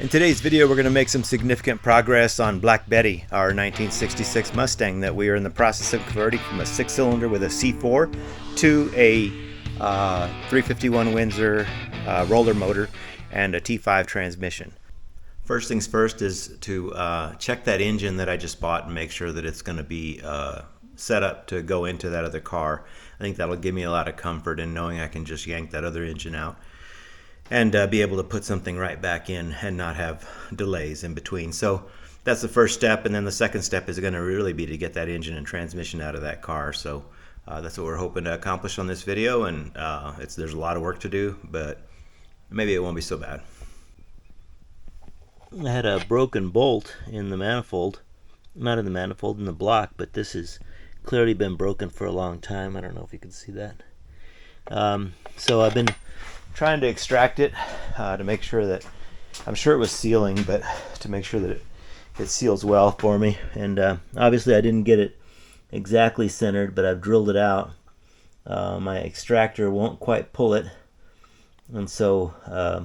In today's video, we're going to make some significant progress on Black Betty, our 1966 Mustang that we are in the process of converting from a 6-cylinder with a C4 to a 351 Windsor roller motor and a T5 transmission. First things first is to check that engine that I just bought and make sure that it's going to be set up to go into that other car. I think that'll give me a lot of comfort in knowing I can just yank that other engine out and be able to put something right back in and not have delays in between. So that's the first step, and then the second step is going to really be to get that engine and transmission out of that car. So that's what we're hoping to accomplish on this video, and there's a lot of work to do, but maybe it won't be so bad. I had a broken bolt in the manifold, not in the manifold, in the block, but this has clearly been broken for a long time. I don't know if you can see that. So I've been trying to extract it to make sure that, I'm sure it was sealing, but to make sure that it seals well for me. And obviously I didn't get it exactly centered, but I've drilled it out. My extractor won't quite pull it, and so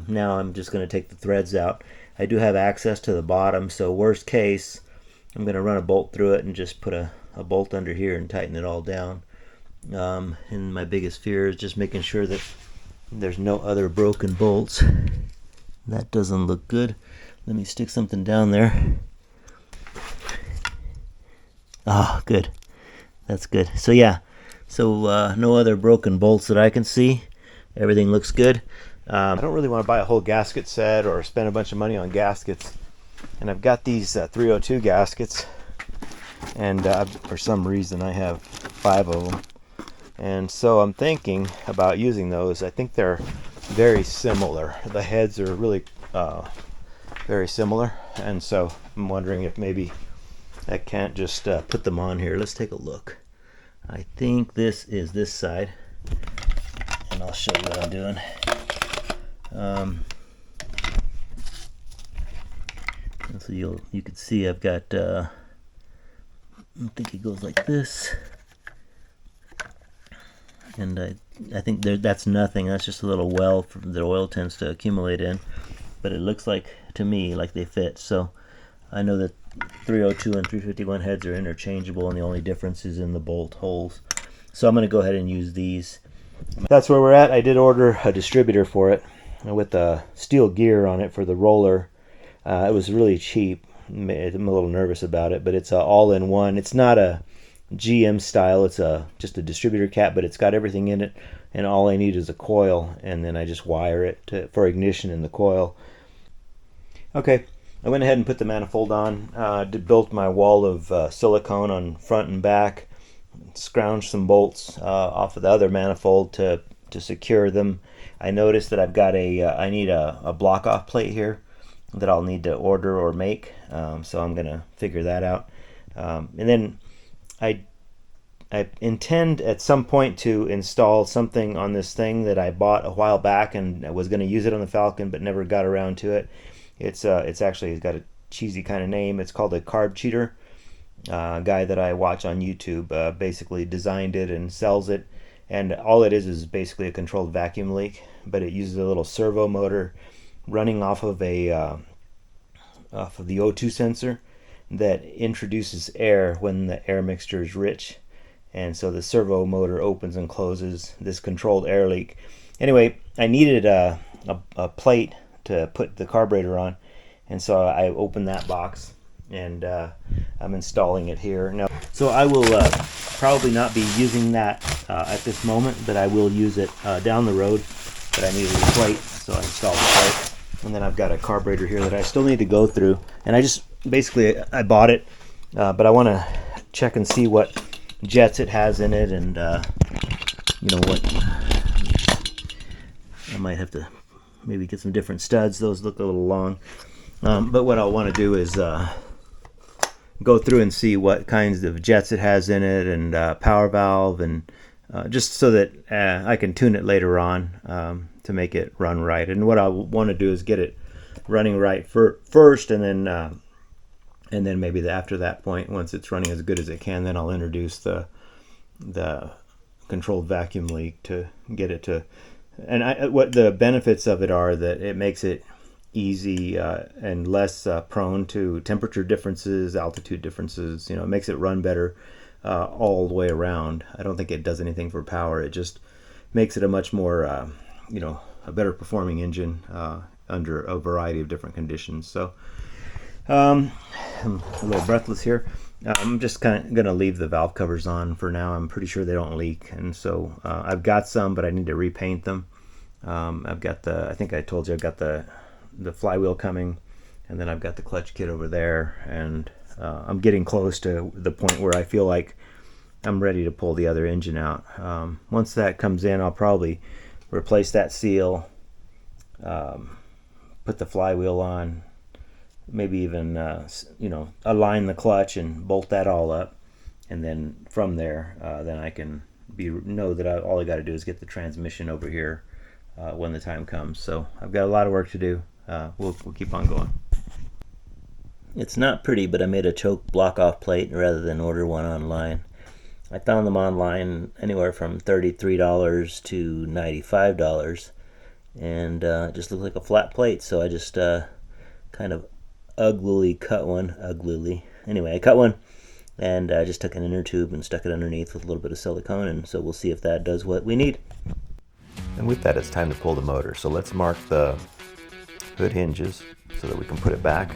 now I'm just going to take the threads out. I do have access to the bottom, so worst case I'm going to run a bolt through it and just put a bolt under here and tighten it all down. And my biggest fear is just making sure that there's no other broken bolts. That doesn't look good. Let me stick something down there. Ah, good. That's good. So yeah, so no other broken bolts that I can see. Everything looks good. I don't really want to buy a whole gasket set or spend a bunch of money on gaskets. And I've got these 302 gaskets, and for some reason I have 5 of them. And so I'm thinking about using those. I think they're very similar. The heads are really very similar, and so I'm wondering if maybe I can't just put them on here. Let's take a look. I think this is this side, and I'll show you what I'm doing. So you can see I've got I think it goes like this, and I think that's nothing. That's just a little well that oil tends to accumulate in, but it looks like to me like they fit. So I know that 302 and 351 heads are interchangeable, and the only difference is in the bolt holes. So I'm going to go ahead and use these. That's where we're at. I did order a distributor for it with a steel gear on it for the roller. It was really cheap. I'm a little nervous about it, but it's all-in-one. It's not a GM style. It's just a distributor cap, but it's got everything in it, and all I need is a coil, and then I just wire it for ignition in the coil. Okay, I went ahead and put the manifold on. Built my wall of silicone on front and back. Scrounged some bolts off of the other manifold to secure them. I noticed that I've got I need a block-off plate here that I'll need to order or make, so I'm gonna figure that out. And then I intend at some point to install something on this thing that I bought a while back, and I was going to use it on the Falcon but never got around to it. It's got a cheesy kind of name. It's called a carb cheater. A guy that I watch on YouTube basically designed it and sells it, and all it is basically a controlled vacuum leak, but it uses a little servo motor running off of the O2 sensor that introduces air when the air mixture is rich, and so the servo motor opens and closes this controlled air leak. Anyway, I needed a plate to put the carburetor on, and so I opened that box, and I'm installing it here now. So I will probably not be using that at this moment, but I will use it down the road. But I needed a plate, so I installed the plate. And then I've got a carburetor here that I still need to go through, and I bought it, but I want to check and see what jets it has in it, and you know what, I might have to maybe get some different studs. Those look a little long, but what I'll want to do is go through and see what kinds of jets it has in it, and power valve, and just so that I can tune it later on to make it run right. And what I want to do is get it running right first, and then maybe after that point, once it's running as good as it can, then I'll introduce the controlled vacuum leak to get it to. And what the benefits of it are that it makes it easy and less prone to temperature differences, altitude differences. You know, it makes it run better all the way around. I don't think it does anything for power. It just makes it a much more, you know, a better performing engine under a variety of different conditions. So I'm a little breathless here. I'm just kind of going to leave the valve covers on for now. I'm pretty sure they don't leak, and so I've got some, but I need to repaint them. I've got the, I think I told you, I've got the flywheel coming, and then I've got the clutch kit over there, and I'm getting close to the point where I feel like I'm ready to pull the other engine out. Once that comes in, I'll probably replace that seal, put the flywheel on, maybe even you know, align the clutch and bolt that all up, and then from there then I can know that all I got to do is get the transmission over here when the time comes. So I've got a lot of work to do. We'll keep on going. It's not pretty, but I made a choke block off plate rather than order one online. I found them online anywhere from $33 to $95, and it just looked like a flat plate, so I just kind of uglily cut one. Anyway, I cut one, and I just took an inner tube and stuck it underneath with a little bit of silicone, and so we'll see if that does what we need. And with that, it's time to pull the motor. So let's mark the hood hinges so that we can put it back.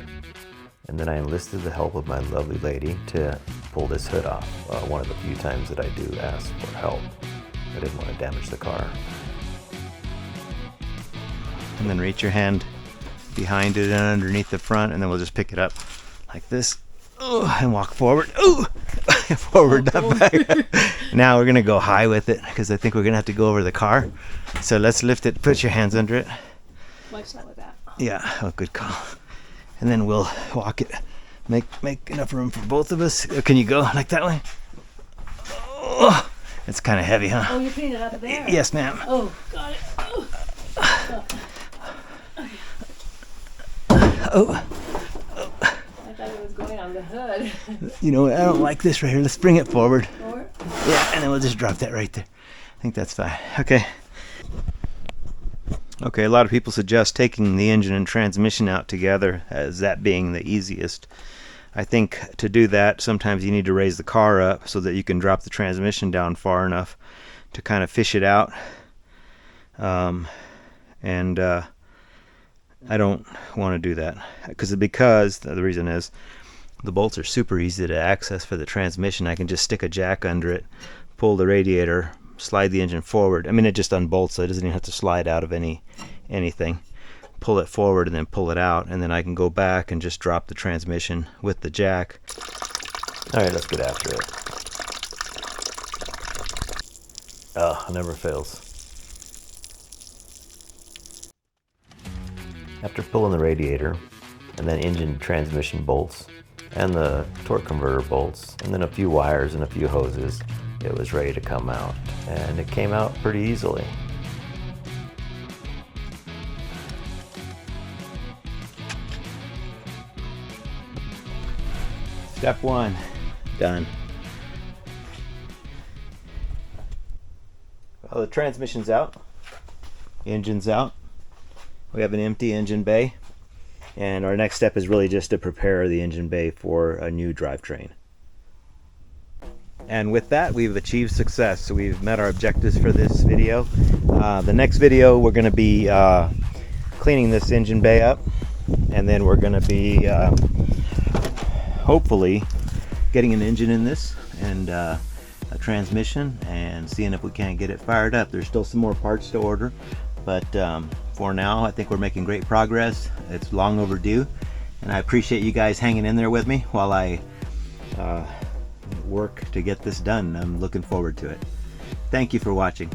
And then I enlisted the help of my lovely lady to pull this hood off. One of the few times that I do ask for help. I didn't want to damage the car. And then reach your hand behind it and underneath the front, and then we'll just pick it up like this. Ooh, and walk forward. Ooh, forward, not back. Now we're gonna go high with it because I think we're gonna have to go over the car. So let's lift it. Put your hands under it. Watch that like that. Yeah. Oh, good call. And then we'll walk it. Make enough room for both of us. Can you go like that way? Oh, it's kind of heavy, huh? Oh, you're putting it up there. Yes, ma'am. Oh, got it. Oh. Oh. I thought it was going on the hood. You know what? I don't like this right here. Let's bring it forward. Forward? Yeah, and then we'll just drop that right there. I think that's fine. Okay. Okay, a lot of people suggest taking the engine and transmission out together as that being the easiest. I think to do that, sometimes you need to raise the car up so that you can drop the transmission down far enough to kind of fish it out. I don't want to do that because the reason is the bolts are super easy to access for the transmission. I can just stick a jack under it, pull the radiator, slide the engine forward. I mean, it just unbolts, so it doesn't even have to slide out of anything. Pull it forward and then pull it out, and then I can go back and just drop the transmission with the jack. All right, let's get after it. Oh, it never fails. After pulling the radiator, and then engine transmission bolts, and the torque converter bolts, and then a few wires and a few hoses, it was ready to come out. And it came out pretty easily. Step one, done. Well, the transmission's out, engine's out. We have an empty engine bay, and our next step is really just to prepare the engine bay for a new drivetrain. And with that, we've achieved success. So we've met our objectives for this video. The next video, we're going to be cleaning this engine bay up, and then we're going to be hopefully getting an engine in this and a transmission and seeing if we can't get it fired up. There's still some more parts to order, but for now I think we're making great progress. It's long overdue, and I appreciate you guys hanging in there with me while I work to get this done. I'm looking forward to it. Thank you for watching.